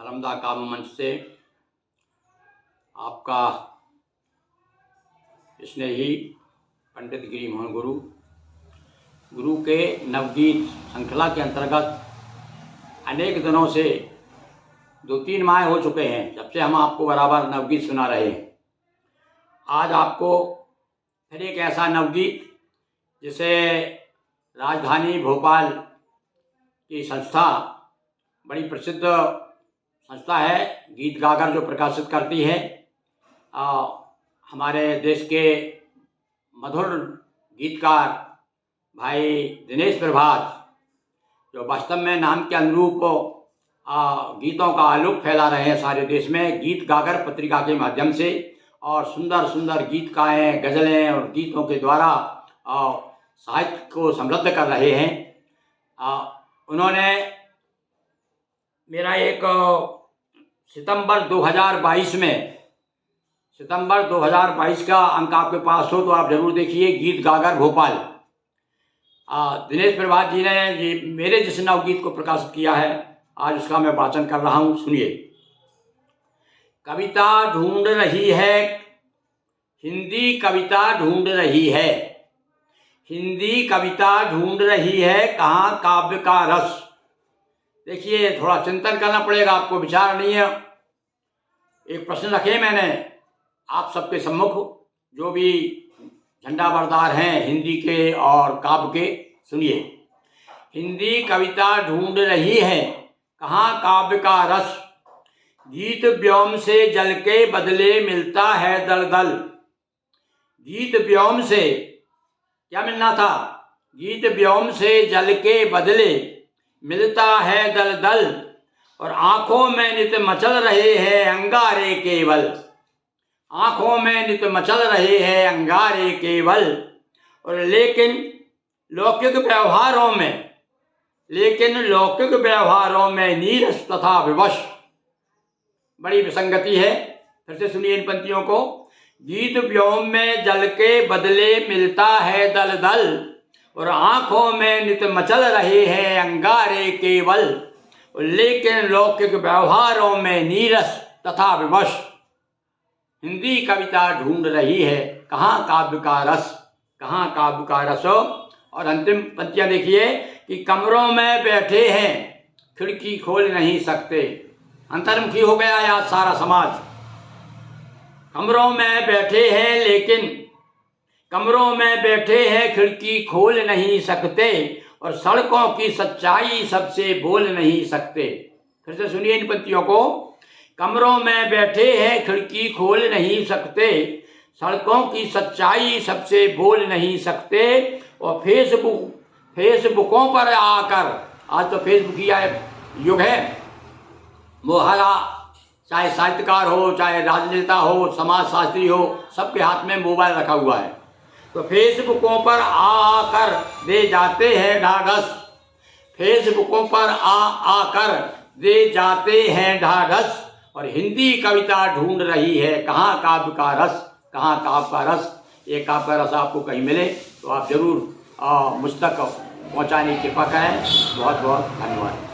नर्मदा काव्य मंच से आपका स्नेही पंडित गिरी मोहन गुरु के नवगीत श्रृंखला के अंतर्गत अनेक दिनों से 2-3 माह हो चुके हैं जब से हम आपको बराबर नवगीत सुना रहे हैं। आज आपको फिर एक ऐसा नवगीत जिसे राजधानी भोपाल की संस्था, बड़ी प्रसिद्ध संस्था है, गीत गागर जो प्रकाशित करती है, हमारे देश के मधुर गीतकार भाई दिनेश प्रभात, जो वास्तव में नाम के अनुरूप गीतों का आलोक फैला रहे हैं सारे देश में गीत गागर पत्रिका के माध्यम से, और सुंदर सुंदर गीतकाएँ, गज़लें और गीतों के द्वारा साहित्य को समृद्ध कर रहे हैं। उन्होंने मेरा एक सितंबर 2022 का अंक आपके पास हो तो आप जरूर देखिए, गीत गागर भोपाल। दिनेश प्रभात जी ने मेरे जिस नवगीत को प्रकाशित किया है, आज उसका मैं वाचन कर रहा हूँ, सुनिए। कविता ढूंढ रही है, हिंदी कविता ढूंढ रही है, हिंदी कविता ढूंढ रही है, कहाँ काव्य का रस। देखिए, थोड़ा चिंतन करना पड़ेगा आपको, विचार नहीं है। एक प्रश्न रखे मैंने आप सबके सम्मुख, जो भी झंडा बरदार हैं हिंदी के और काव्य के, सुनिए। हिंदी कविता ढूंढ रही है, कहाँ काव्य का रस, गीत व्योम से जल के बदले मिलता है दल दल। गीत व्योम से क्या मिलना था? गीत व्योम से जल के बदले मिलता है दल दल, और आंखों में नित मचल रहे हैं अंगारे केवल, आंखों में नित मचल रहे हैं अंगारे केवल। और लेकिन लौकिक व्यवहारों में नीरस तथा विवश। बड़ी विसंगति है, फिर से सुनिए इन पंक्तियों को। गीत व्योम में जल के बदले मिलता है दल दल, और आंखों में नित मचल रहे हैं अंगारे केवल, लेकिन लौकिक व्यवहारों में नीरस तथा विवश। हिंदी कविता ढूंढ रही है, कहाँ काव्य का रस, कहाँ काव्य का रस। और अंतिम पंक्तियां देखिए कि कमरों में बैठे हैं, खिड़की खोल नहीं सकते। अंतर्मुखी हो गया आज सारा समाज। कमरों में बैठे हैं, लेकिन कमरों में बैठे हैं, खिड़की खोल नहीं सकते, और सड़कों की सच्चाई सबसे बोल नहीं सकते। फिर से सुनिए इन पंक्तियों को। कमरों में बैठे हैं, खिड़की खोल नहीं सकते, सड़कों की सच्चाई सबसे बोल नहीं सकते, और फेसबुकों पर आकर, आज तो फेसबुक ही युग है, वो हरा, चाहे साहित्यकार हो, चाहे राजनेता हो, समाजशास्त्री हो, सबके हाथ में मोबाइल रखा हुआ है। तो फेसबुकों पर आकर दे जाते हैं ढाढ़स, फेसबुकों पर आकर दे जाते हैं ढाढ़स, और हिंदी कविता ढूंढ रही है, कहाँ काव्य का रस, कहाँ काव्य का रस। ये काव्य का रस आपको कहीं मिले तो आप जरूर मुझ तक पहुँचाने की कृपा करें। बहुत बहुत धन्यवाद।